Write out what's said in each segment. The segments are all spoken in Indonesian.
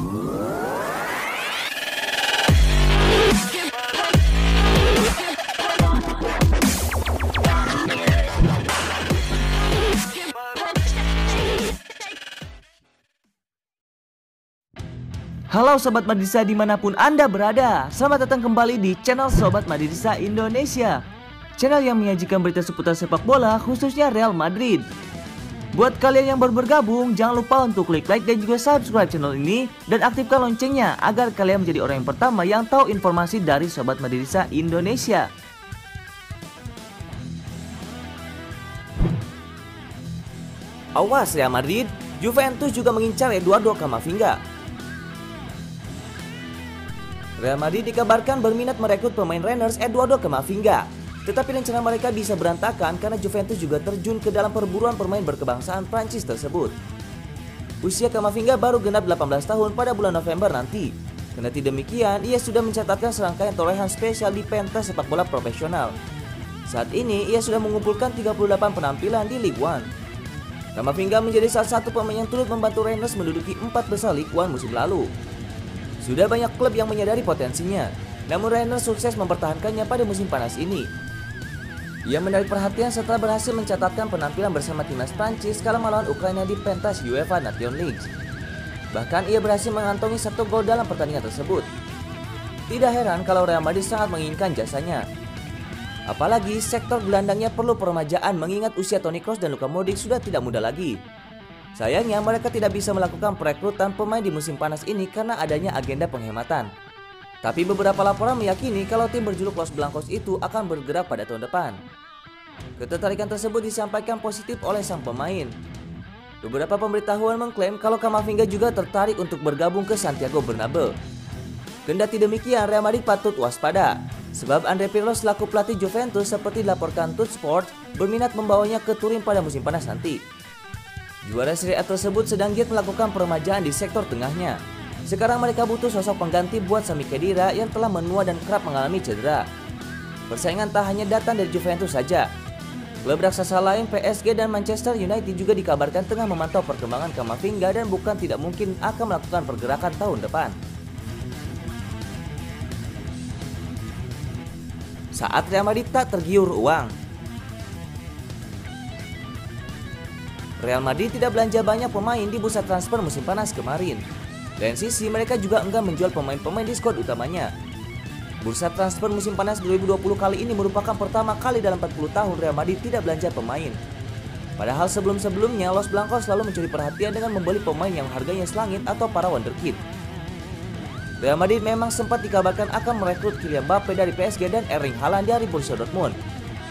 Halo Sobat Madridista dimanapun Anda berada, selamat datang kembali di channel Sobat Madridista Indonesia, channel yang menyajikan berita seputar sepak bola khususnya Real Madrid. Buat kalian yang baru bergabung, jangan lupa untuk klik like dan juga subscribe channel ini dan aktifkan loncengnya agar kalian menjadi orang yang pertama yang tahu informasi dari Sobat Madridista Indonesia. Awas Real Madrid, Juventus juga mengincar Eduardo Camavinga. Real Madrid dikabarkan berminat merekrut pemain Renners Eduardo Camavinga. Tetapi rencana mereka bisa berantakan karena Juventus juga terjun ke dalam perburuan pemain berkebangsaan Prancis tersebut. Usia Camavinga baru genap 18 tahun pada bulan November nanti. Kendati demikian, ia sudah mencatatkan serangkaian torehan spesial di pentas sepak bola profesional. Saat ini, ia sudah mengumpulkan 38 penampilan di Ligue 1. Camavinga menjadi salah satu pemain yang turut membantu Renners menduduki 4 besar Ligue 1 musim lalu. Sudah banyak klub yang menyadari potensinya, namun Renners sukses mempertahankannya pada musim panas ini. Ia menarik perhatian setelah berhasil mencatatkan penampilan bersama timnas Prancis kala melawan Ukraina di pentas UEFA Nations League. Bahkan ia berhasil mengantongi 1 gol dalam pertandingan tersebut. Tidak heran kalau Real Madrid sangat menginginkan jasanya. Apalagi sektor gelandangnya perlu peremajaan mengingat usia Toni Kroos dan Luka Modric sudah tidak muda lagi. Sayangnya mereka tidak bisa melakukan perekrutan pemain di musim panas ini karena adanya agenda penghematan. Tapi beberapa laporan meyakini kalau tim berjuluk Los Blancos itu akan bergerak pada tahun depan. Ketertarikan tersebut disampaikan positif oleh sang pemain. Beberapa pemberitahuan mengklaim kalau Camavinga juga tertarik untuk bergabung ke Santiago Bernabeu. Kendati demikian, Real Madrid patut waspada, sebab Andre Pirlo selaku pelatih Juventus seperti dilaporkan Tutsport berminat membawanya ke Turin pada musim panas nanti. Juara Serie A tersebut sedang giat melakukan peremajaan di sektor tengahnya. Sekarang mereka butuh sosok pengganti buat Sami Khedira yang telah menua dan kerap mengalami cedera. Persaingan tak hanya datang dari Juventus saja. Klub raksasa lain PSG dan Manchester United juga dikabarkan tengah memantau perkembangan Camavinga dan bukan tidak mungkin akan melakukan pergerakan tahun depan. Saat Real Madrid tak tergiur uang. Real Madrid tidak belanja banyak pemain di bursa transfer musim panas kemarin. Lain sisi, mereka juga enggan menjual pemain-pemain di skuad utamanya. Bursa transfer musim panas 2020 kali ini merupakan pertama kali dalam 40 tahun Real Madrid tidak belanja pemain. Padahal sebelum-sebelumnya Los Blancos selalu mencuri perhatian dengan membeli pemain yang harganya selangit atau para wonderkid. Real Madrid memang sempat dikabarkan akan merekrut Kylian Mbappe dari PSG dan Erling Haaland dari Borussia Dortmund.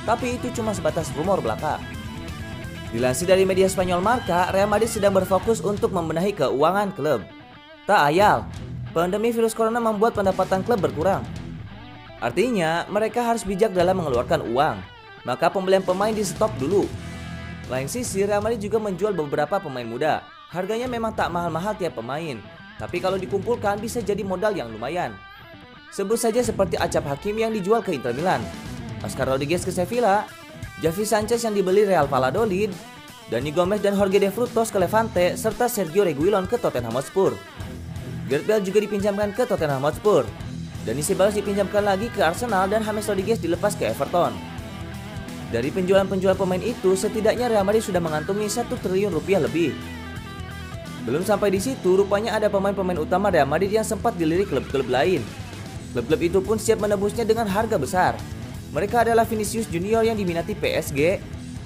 Tapi itu cuma sebatas rumor belaka. Dilansir dari media Spanyol Marca, Real Madrid sedang berfokus untuk membenahi keuangan klub. Tak ayal, pandemi virus corona membuat pendapatan klub berkurang. Artinya, mereka harus bijak dalam mengeluarkan uang. Maka pembelian pemain di stop dulu. Lain sisi, Real Madrid juga menjual beberapa pemain muda. Harganya memang tak mahal-mahal tiap pemain, tapi kalau dikumpulkan bisa jadi modal yang lumayan. Sebut saja seperti Acap Hakimi yang dijual ke Inter Milan, Oscar Rodriguez ke Sevilla, Javi Sanchez yang dibeli Real Valladolid, Dani Gomez dan Jorge de Frutos ke Levante, serta Sergio Reguilon ke Tottenham Hotspur. Gareth Bale juga dipinjamkan ke Tottenham Hotspur. Dani Ceballos dipinjamkan lagi ke Arsenal dan James Rodriguez dilepas ke Everton. Dari penjualan-penjualan pemain itu, setidaknya Real Madrid sudah mengantongi 1 triliun rupiah lebih. Belum sampai di situ, rupanya ada pemain-pemain utama Real Madrid yang sempat dilirik klub-klub lain. Klub-klub itu pun siap menebusnya dengan harga besar. Mereka adalah Vinicius Junior yang diminati PSG,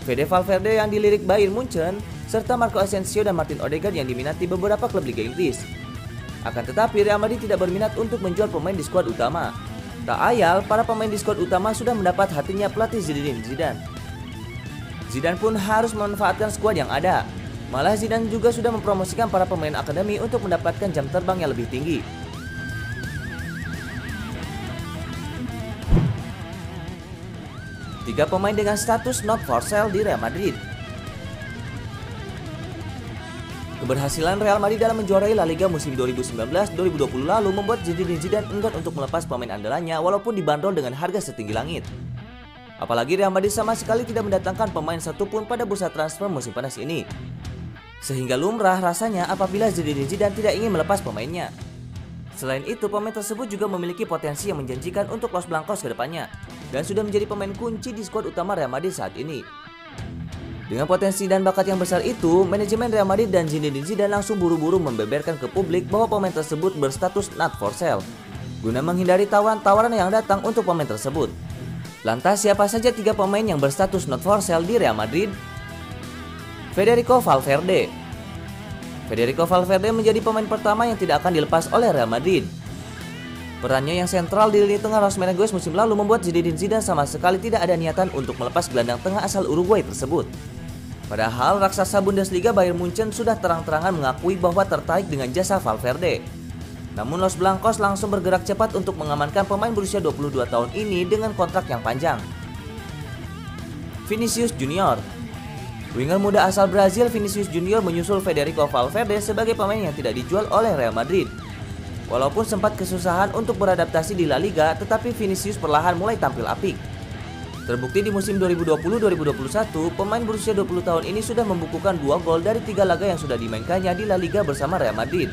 Fede Valverde yang dilirik Bayern Munchen, serta Marco Asensio dan Martin Odegaard yang diminati beberapa klub Liga Inggris. Akan tetapi Real Madrid tidak berminat untuk menjual pemain di skuad utama. Tak ayal, para pemain di skuad utama sudah mendapat hatinya pelatih Zinedine Zidane. Zidane pun harus memanfaatkan skuad yang ada. Malah Zidane juga sudah mempromosikan para pemain akademi untuk mendapatkan jam terbang yang lebih tinggi. Tiga pemain dengan status not for sale di Real Madrid. Keberhasilan Real Madrid dalam menjuarai La Liga musim 2019-2020 lalu membuat Zinedine Zidane enggan untuk melepas pemain andalannya walaupun dibanderol dengan harga setinggi langit. Apalagi Real Madrid sama sekali tidak mendatangkan pemain satupun pada bursa transfer musim panas ini. Sehingga lumrah rasanya apabila Zinedine Zidane tidak ingin melepas pemainnya. Selain itu, pemain tersebut juga memiliki potensi yang menjanjikan untuk Los Blancos ke depannya dan sudah menjadi pemain kunci di skuad utama Real Madrid saat ini. Dengan potensi dan bakat yang besar itu, manajemen Real Madrid dan Zinedine Zidane langsung buru-buru membeberkan ke publik bahwa pemain tersebut berstatus not for sale, guna menghindari tawaran-tawaran yang datang untuk pemain tersebut. Lantas siapa saja 3 pemain yang berstatus not for sale di Real Madrid? Federico Valverde. Federico Valverde menjadi pemain pertama yang tidak akan dilepas oleh Real Madrid. Perannya yang sentral di lini tengah Los Merengues musim lalu membuat Zinedine Zidane sama sekali tidak ada niatan untuk melepas gelandang tengah asal Uruguay tersebut. Padahal raksasa Bundesliga Bayern Munchen sudah terang-terangan mengakui bahwa tertarik dengan jasa Valverde. Namun Los Blancos langsung bergerak cepat untuk mengamankan pemain berusia 22 tahun ini dengan kontrak yang panjang. Vinicius Junior. Winger muda asal Brazil Vinicius Junior menyusul Federico Valverde sebagai pemain yang tidak dijual oleh Real Madrid. Walaupun sempat kesusahan untuk beradaptasi di La Liga, tetapi Vinicius perlahan mulai tampil apik. Terbukti di musim 2020-2021, pemain berusia 20 tahun ini sudah membukukan 2 gol dari 3 laga yang sudah dimainkannya di La Liga bersama Real Madrid.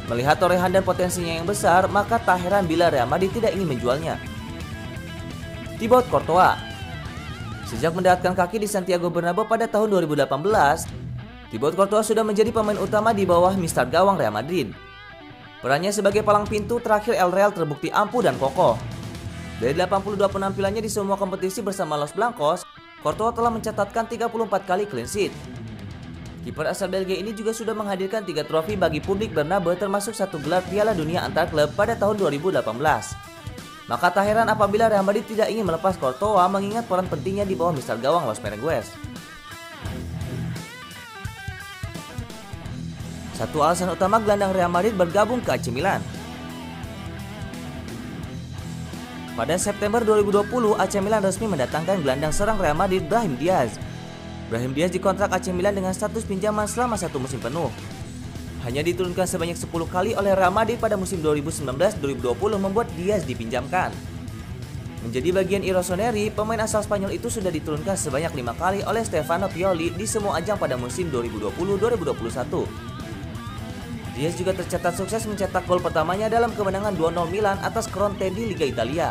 Melihat torehan dan potensinya yang besar, maka tak heran bila Real Madrid tidak ingin menjualnya. Thibaut Courtois. Sejak mendekatkan kaki di Santiago Bernabeu pada tahun 2018, Thibaut Courtois sudah menjadi pemain utama di bawah mister gawang Real Madrid. Perannya sebagai palang pintu terakhir El Real terbukti ampuh dan kokoh. Dari 82 penampilannya di semua kompetisi bersama Los Blancos, Courtois telah mencatatkan 34 kali clean sheet. Kiper asal Belgia ini juga sudah menghadirkan 3 trofi bagi publik Bernabeu termasuk 1 gelar Piala Dunia antar klub pada tahun 2018. Maka tak heran apabila Real Madrid tidak ingin melepas Courtois mengingat peran pentingnya di bawah mister gawang Los Merengues. Satu alasan utama gelandang Real Madrid bergabung ke AC Milan. Pada September 2020, AC Milan resmi mendatangkan gelandang serang Real Madrid Brahim Diaz. Brahim Diaz dikontrak AC Milan dengan status pinjaman selama 1 musim penuh. Hanya diturunkan sebanyak 10 kali oleh Real Madrid pada musim 2019-2020 membuat Diaz dipinjamkan. Menjadi bagian Irosoneri, pemain asal Spanyol itu sudah diturunkan sebanyak 5 kali oleh Stefano Pioli di semua ajang pada musim 2020-2021. Diaz juga tercatat sukses mencetak gol pertamanya dalam kemenangan 2-0 Milan atas Crotone di Liga Italia.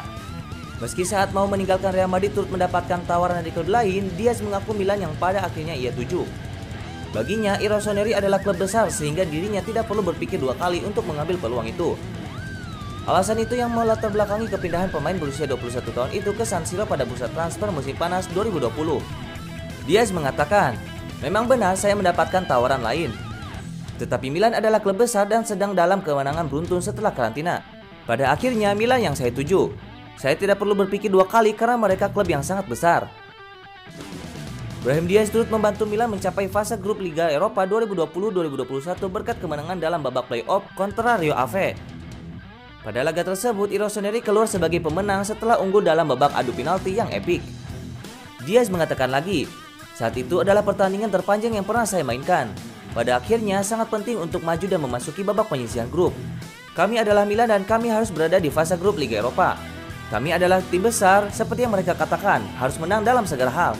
Meski saat mau meninggalkan Real Madrid turut mendapatkan tawaran dari klub lain, Diaz mengaku Milan yang pada akhirnya ia tuju. Baginya, Irosoneri adalah klub besar sehingga dirinya tidak perlu berpikir 2 kali untuk mengambil peluang itu. Alasan itu yang melatar belakangi kepindahan pemain berusia 21 tahun itu ke San Siro pada bursa transfer musim panas 2020. Diaz mengatakan, "Memang benar saya mendapatkan tawaran lain. Tetapi Milan adalah klub besar dan sedang dalam kemenangan beruntun setelah karantina. Pada akhirnya Milan yang saya tuju. Saya tidak perlu berpikir 2 kali karena mereka klub yang sangat besar." Brahim Diaz turut membantu Milan mencapai fase grup Liga Eropa 2020-2021 berkat kemenangan dalam babak playoff kontra Rio Ave. Pada laga tersebut, Irosoneri keluar sebagai pemenang setelah unggul dalam babak adu penalti yang epik. Diaz mengatakan lagi, "Saat itu adalah pertandingan terpanjang yang pernah saya mainkan. Pada akhirnya sangat penting untuk maju dan memasuki babak penyisihan grup. Kami adalah Milan dan kami harus berada di fase grup Liga Eropa. Kami adalah tim besar, seperti yang mereka katakan, harus menang dalam segala hal.